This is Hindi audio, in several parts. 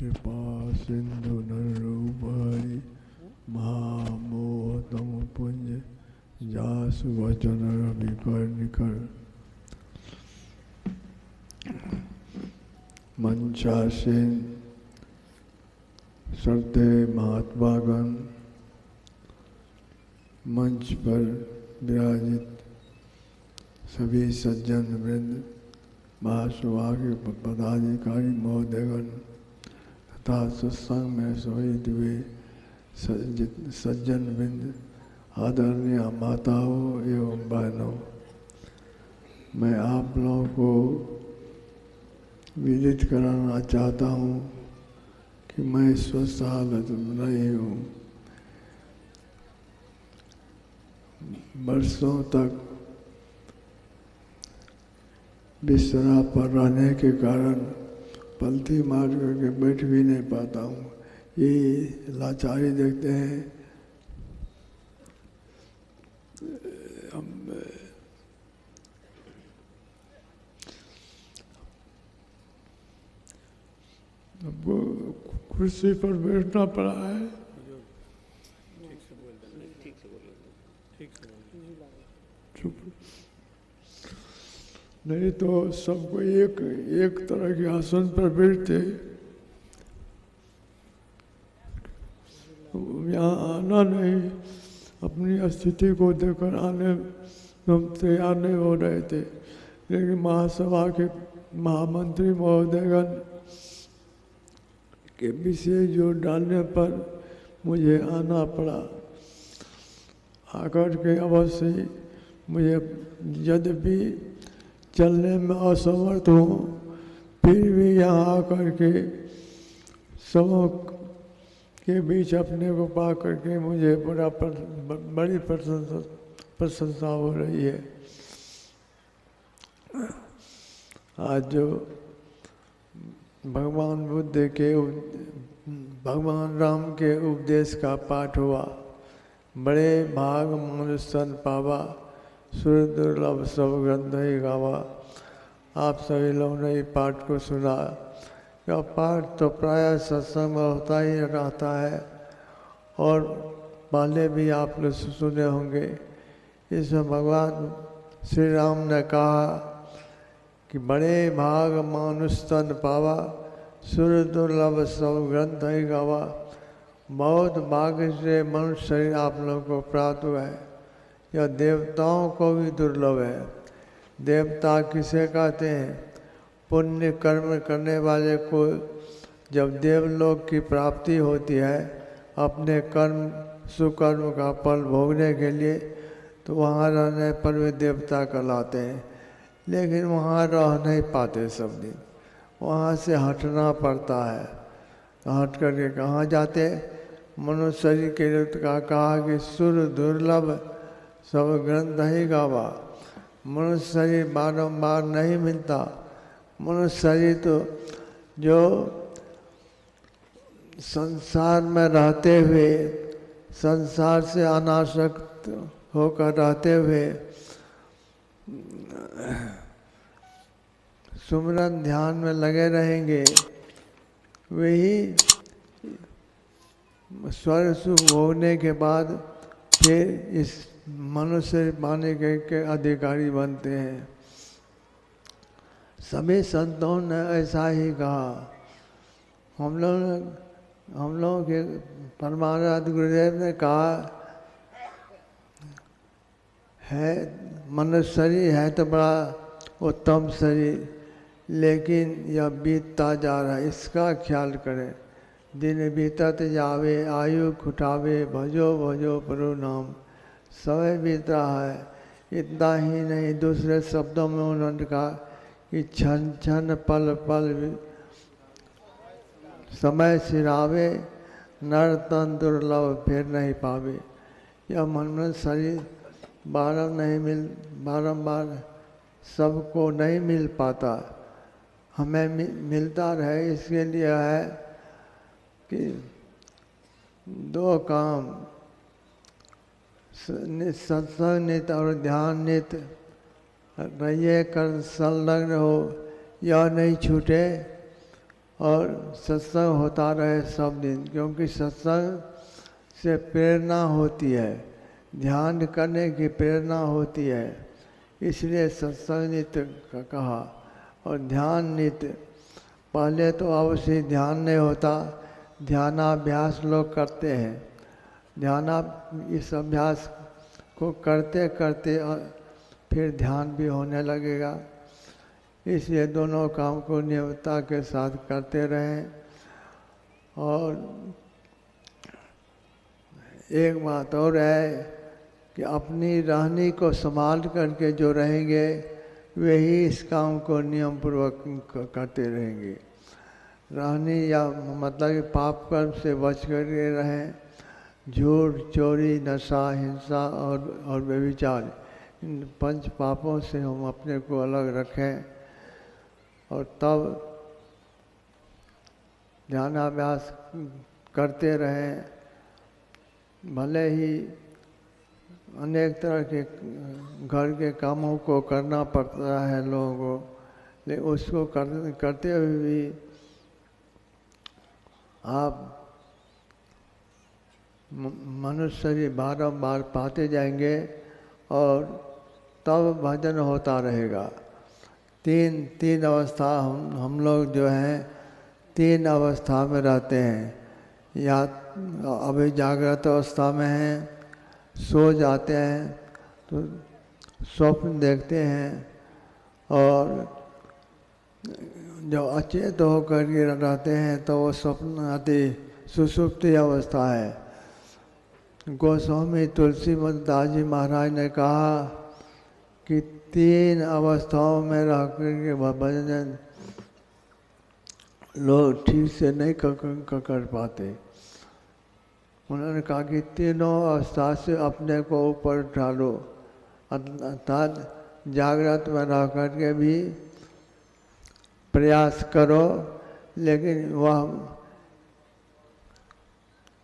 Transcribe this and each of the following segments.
कृपा सिंधु नरूपहरि महामोहतम पुंज जासु वचन विकर निकर मंचासीन श्रद्धे महात्मागण, मंच पर विराजित सभी सज्जन वृंद, महासौभाग्य पदाधिकारी महोदयगण तथा सत्संग में शहीद हुए सज्जन वृंद, आदरणीय माताओं एवं बहनों, मैं आप लोगों को विदित कराना चाहता हूँ कि मैं स्वस्थ हालत में नहीं हूँ। वर्षों तक बिस्तरा पर रहने के कारण पलथी मार करके बैठ भी नहीं पाता हूँ। ये लाचारी देखते हैं। अब कुर्सी पर बैठना पड़ा है। चुप नहीं तो सबको एक तरह के आसन पर बैठते। यहाँ आना नहीं, अपनी स्थिति को देखकर आने हम तैयार नहीं हो रहे थे, लेकिन महासभा के महामंत्री महोदयगण के विशेष जोर डालने पर मुझे आना पड़ा। आकर के अवश्य मुझे यद्यपि चलने में असमर्थ हूँ, फिर भी यहाँ आकर के सबों के बीच अपने को पा करके मुझे बड़ी प्रशंसा हो रही है। आज जो भगवान बुद्ध के भगवान राम के उपदेश का पाठ हुआ, बड़े भाग मनुष्य सन पावा, सुर दुर्लभ सब ग्रंथ ही गावा। आप सभी लोगों ने ये पाठ को सुना। यह पाठ तो प्रायः सत्संग में होता ही रहता है और पहले भी आप लोग सुने होंगे। इसमें भगवान श्री राम ने कहा कि बड़े भाग मानुष तन पावा, सुर दुर्लभ सब ग्रंथ ही गावा। बहुत भाग्य से मनुष्य शरीर आप लोगों को प्राप्त हुआ है। यह देवताओं को भी दुर्लभ है। देवता किसे कहते हैं? पुण्य कर्म करने वाले को जब देवलोक की प्राप्ति होती है अपने कर्म सुकर्म का फल भोगने के लिए, तो वहाँ रहने पर वे देवता कहलाते हैं। लेकिन वहाँ रह नहीं पाते सब दिन, वहाँ से हटना पड़ता है। हट करके कहाँ जाते? मनुष्य शरीर के लिए कहा कि सुर दुर्लभ सब ग्रंथ ही गावा। मनुष्य शरीर बारंबार नहीं मिलता। मनुष्य शरीर तो जो संसार में रहते हुए, संसार से अनासक्त होकर रहते हुए सुमिरन ध्यान में लगे रहेंगे, वही स्वर्ग सुख भोगने के बाद फिर इस मनुष्य पाने के अधिकारी बनते हैं। सभी संतों ने ऐसा ही कहा। हम लोगों के परमानंद गुरुदेव ने कहा है मनुष्य शरीर है तो बड़ा उत्तम शरीर, लेकिन यह बीतता जा रहा है, इसका ख्याल करें। दिन बीतत जावे आयु खुटावे, भजो भजो प्रभु नाम। समय बीत रहा है। इतना ही नहीं, दूसरे शब्दों में उन्होंने कहा कि क्षण क्षण पल पल समय सिरावे, नर तन दुर्लभ फिर नहीं पावे। यह मनुष्य शरीर बारंबार सबको नहीं मिल पाता। हमें मिलता रहे, इसके लिए है कि दो काम, सत्संग नित और ध्यान नित रहिए, कर संलग्न हो, यह नहीं छूटे और सत्संग होता रहे सब दिन, क्योंकि सत्संग से प्रेरणा होती है, ध्यान करने की प्रेरणा होती है, इसलिए सत्संग नित्य कहा। और ध्यान नित्य, पहले तो अवश्य ध्यान नहीं होता, ध्यानाभ्यास लोग करते हैं। इस अभ्यास को करते करते फिर ध्यान भी होने लगेगा। इसलिए दोनों काम को नियमितता के साथ करते रहें। और एक बात और है कि अपनी रहनी को संभाल करके जो रहेंगे वही इस काम को नियम पूर्वक करते रहेंगे। रहनी या मतलब पाप कर्म से बच करके रहें। झूठ, चोरी, नशा, हिंसा और व्यभिचार, इन 5 पापों से हम अपने को अलग रखें और तब ध्यानाभ्यास करते रहें। भले ही अनेक तरह के घर के कामों को करना पड़ता है लोगों को, लेकिन उसको करते हुए भी आप मनुष्य शरीर बारंबार पाते जाएंगे और तब भजन होता रहेगा। तीन अवस्था हम लोग जो हैं 3 अवस्था में रहते हैं। या अभी जागृत अवस्था में हैं, सो जाते हैं तो स्वप्न देखते हैं, और जब अचेत होकर के रहते हैं तो वो स्वप्न आती सुषुप्ति अवस्था है। गोस्वामी तुलसीमत दास जी महाराज ने कहा कि 3 अवस्थाओं में रह करके भजन लोग ठीक से नहीं कर पाते। उन्होंने कहा कि तीनों अवस्था से अपने को ऊपर उठा लो, अर्थात जागृत में रह करके भी प्रयास करो, लेकिन वह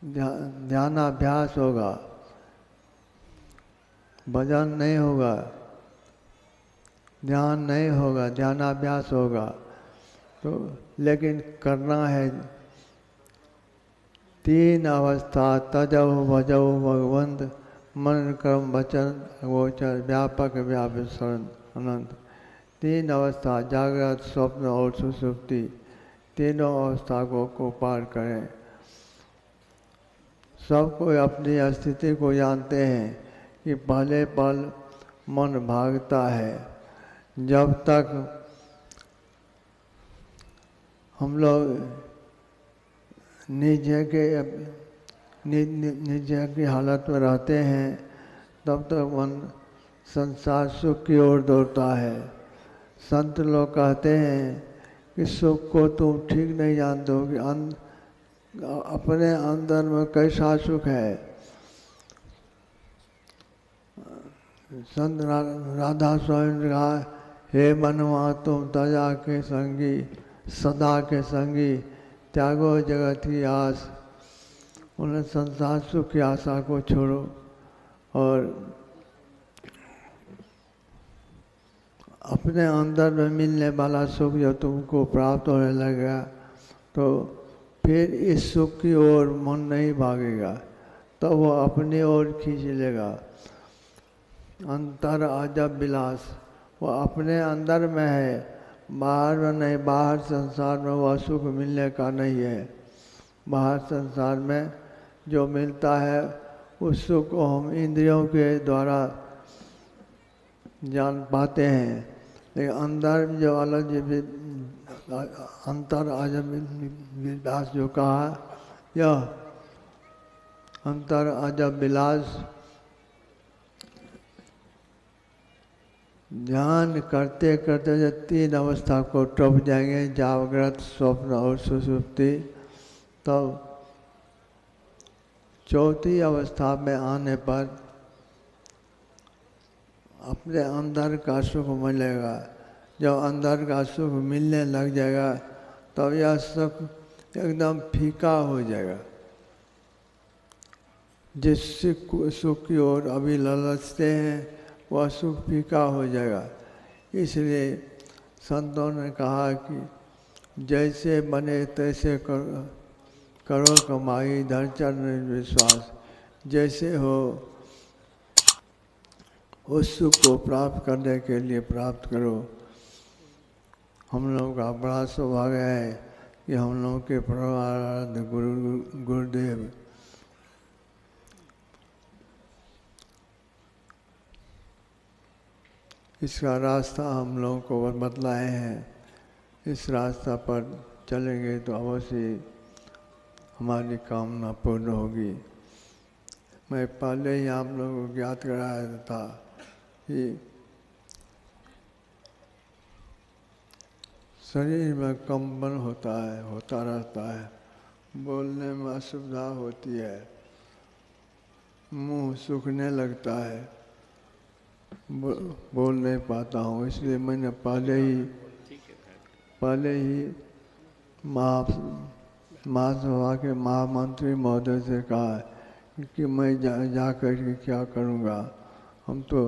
ध्यानाभ्यास होगा, भजन नहीं होगा, ध्यान नहीं होगा, ध्यानाभ्यास होगा। तो लेकिन करना है 3 अवस्था, तजहु भजहु भगवंत, मन कर्म वचन गोचर, व्यापक व्यापक शरण अनंत। 3 अवस्था, जागृत, स्वप्न और सुषुप्ति, तीनों अवस्था को पार करें। सब कोई अपनी स्थिति को जानते हैं कि पहले पल मन भागता है। जब तक हम लोग निज की हालत में रहते हैं तब तक मन संसार सुख की ओर दौड़ता है। संत लोग कहते हैं कि सुख को तुम ठीक नहीं जानते हो कि अपने अंदर में कैसा सुख है। संत राधा स्वामी ने कहा, हे मनवा तुम तजा के संगी, सदा के संगी, त्यागो जगत की आस। उन्हें संसार सुख की आशा को छोड़ो और अपने अंदर में मिलने वाला सुख जो तुमको प्राप्त होने लगेगा तो फिर इस सुख की ओर मन नहीं भागेगा, तो वो अपनी ओर खींच लेगा। अंतर अजब विलास, वो अपने अंदर में है, बाहर में नहीं। बाहर संसार में वह सुख मिलने का नहीं है। बाहर संसार में जो मिलता है उस सुख को हम इंद्रियों के द्वारा जान पाते हैं, लेकिन अंदर जो अलग अंतर अजब विलास जो कहा, यह अंतर अजब विलास ध्यान करते करते जब 3 अवस्था को टप जाएंगे, जागृत, स्वप्न और सुषुप्ति, तब 4थी अवस्था में आने पर अपने अंदर का सुख मिलेगा। जब अंदर का सुख मिलने लग जाएगा तब यह सुख एकदम फीका हो जाएगा। जिस सुख की ओर अभी ललचते हैं वह सुख फीका हो जाएगा। इसलिए संतों ने कहा कि जैसे बने तैसे करो कमाई, धर चरण विश्वास। जैसे हो उस सुख को प्राप्त करने के लिए प्राप्त करो। हम लोगों का बड़ा सौभाग्य है कि हम लोगों के परमाराध्य गुरुदेव इसका रास्ता हम लोगों को बतलाए हैं। इस रास्ता पर चलेंगे तो अवश्य हमारी कामना पूर्ण होगी। मैं पहले ही आप लोगों को ज्ञात कराया था कि शरीर में कंपन होता रहता है, बोलने में असुविधा होती है, मुंह सूखने लगता है, बोल नहीं पाता हूँ। इसलिए मैंने पहले ही महासभा के महामंत्री महोदय से कहा कि मैं जा कर के क्या करूँगा। हम तो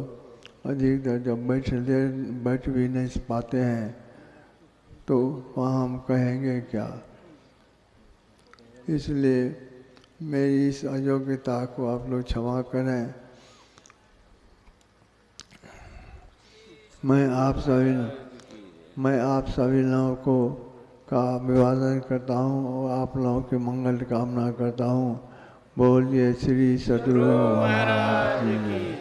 अधिकतर जब बैठ भी नहीं पाते हैं तो वहाँ हम कहेंगे क्या। इसलिए मेरी इस अयोग्यता को आप लोग क्षमा करें। मैं आप सभी लोगों को का अभिवादन करता हूँ और आप लोगों की मंगल कामना करता हूँ। बोलिए श्री सद्गुरु महाराज की जय।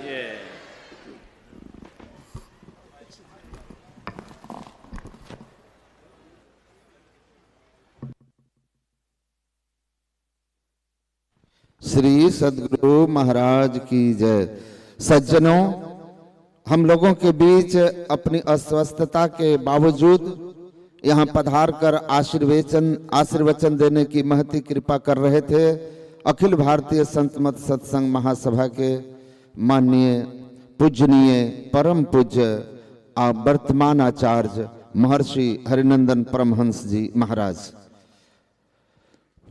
श्री सद्गुरु महाराज की जय। सज्जनों, हम लोगों के बीच अपनी अस्वस्थता के बावजूद यहाँ पधार कर आशीर्वचन देने की महती कृपा कर रहे थे अखिल भारतीय संत मत सत्संग महासभा के माननीय पूजनीय परम पूज्य वर्तमान आचार्य महर्षि हरिनंदन परमहंस जी महाराज।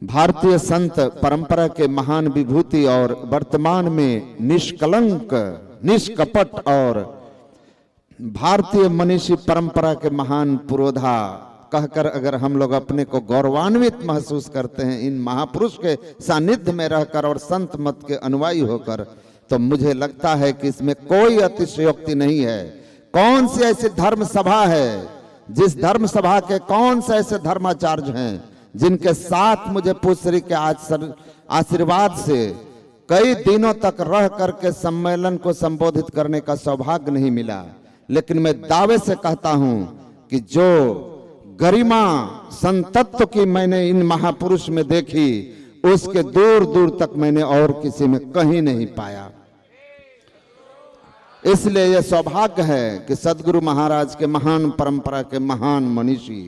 भारतीय संत परंपरा के महान विभूति और वर्तमान में निष्कलंक निष्कपट और भारतीय मनीषी परंपरा के महान पुरोधा कहकर अगर हम लोग अपने को गौरवान्वित महसूस करते हैं इन महापुरुष के सानिध्य में रहकर और संत मत के अनुयायी होकर, तो मुझे लगता है कि इसमें कोई अतिशयोक्ति नहीं है। कौन सी ऐसी धर्म सभा है, जिस धर्म सभा के कौन से ऐसे धर्माचार्य हैं जिनके साथ मुझे पूज्य के आशीर्वाद से कई दिनों तक रह करके सम्मेलन को संबोधित करने का सौभाग्य नहीं मिला। लेकिन मैं दावे से कहता हूं कि जो गरिमा संतत्व की मैंने इन महापुरुष में देखी, उसके दूर दूर तक मैंने और किसी में कहीं नहीं पाया। इसलिए यह सौभाग्य है कि सद्गुरु महाराज के महान परंपरा के महान मनीषी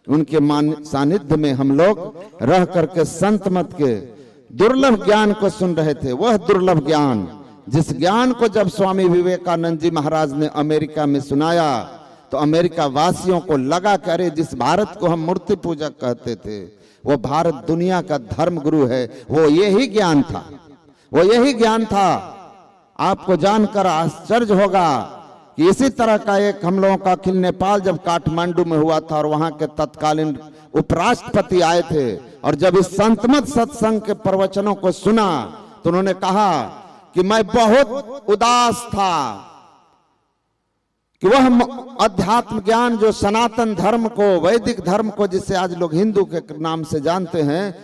उनके सानिध्य में हम लोग रह करके संत मत के दुर्लभ ज्ञान को सुन रहे थे। वह दुर्लभ ज्ञान जिस ज्ञान को जब स्वामी विवेकानंद जी महाराज ने अमेरिका में सुनाया तो अमेरिका वासियों को लगा कि अरे जिस भारत को हम मूर्ति पूजक कहते थे वो भारत दुनिया का धर्म गुरु है। वो यही ज्ञान था, वो यही ज्ञान था। आपको जानकर आश्चर्य होगा कि इसी तरह का एक हम लोगों का अखिल नेपाल जब काठमांडू में हुआ था और वहां के तत्कालीन उपराष्ट्रपति आए थे और जब इस संतमत सत्संग के प्रवचनों को सुना तो उन्होंने कहा कि मैं बहुत उदास था कि वह अध्यात्म ज्ञान जो सनातन धर्म को, वैदिक धर्म को, जिसे आज लोग हिंदू के नाम से जानते हैं,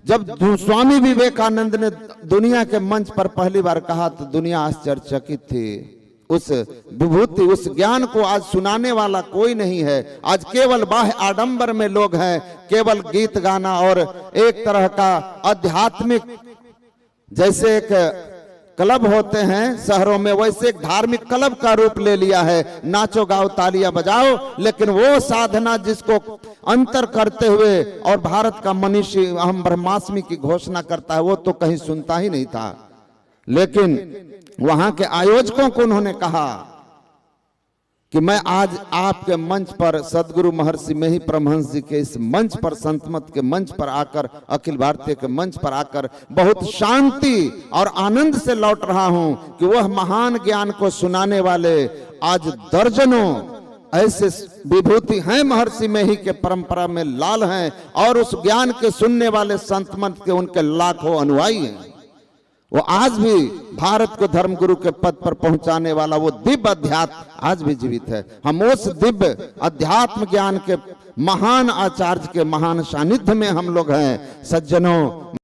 जब स्वामी विवेकानंद ने दुनिया के मंच पर पहली बार कहा तो दुनिया आश्चर्यचकित थी। उस विभूति, उस ज्ञान को आज सुनाने वाला कोई नहीं है। आज केवल बाह्य आडंबर में लोग हैं, केवल गीत गाना और एक तरह का आध्यात्मिक, जैसे एक क्लब होते हैं शहरों में, वैसे एक धार्मिक क्लब का रूप ले लिया है। नाचो गाओ तालियां बजाओ, लेकिन वो साधना जिसको अंतर करते हुए और भारत का मनीषी अहम ब्रह्मास्मि की घोषणा करता है, वो तो कहीं सुनता ही नहीं था। लेकिन वहां के आयोजकों को उन्होंने कहा कि मैं आज आपके मंच पर, सदगुरु महर्षि में ही परमहंस जी के इस मंच पर, संतमत के मंच पर आकर, अखिल भारतीय के मंच पर आकर बहुत शांति और आनंद से लौट रहा हूं कि वह महान ज्ञान को सुनाने वाले आज दर्जनों ऐसे विभूति हैं महर्षि में ही के परंपरा में लाल हैं, और उस ज्ञान के सुनने वाले संत मंत के उनके लाखों अनुयायी हैं। वो आज भी भारत को धर्मगुरु के पद पर पहुंचाने वाला वो दिव्य अध्यात्म आज भी जीवित है। हम उस दिव्य अध्यात्म ज्ञान के महान आचार्य के महान सानिध्य में हम लोग हैं। सज्जनों,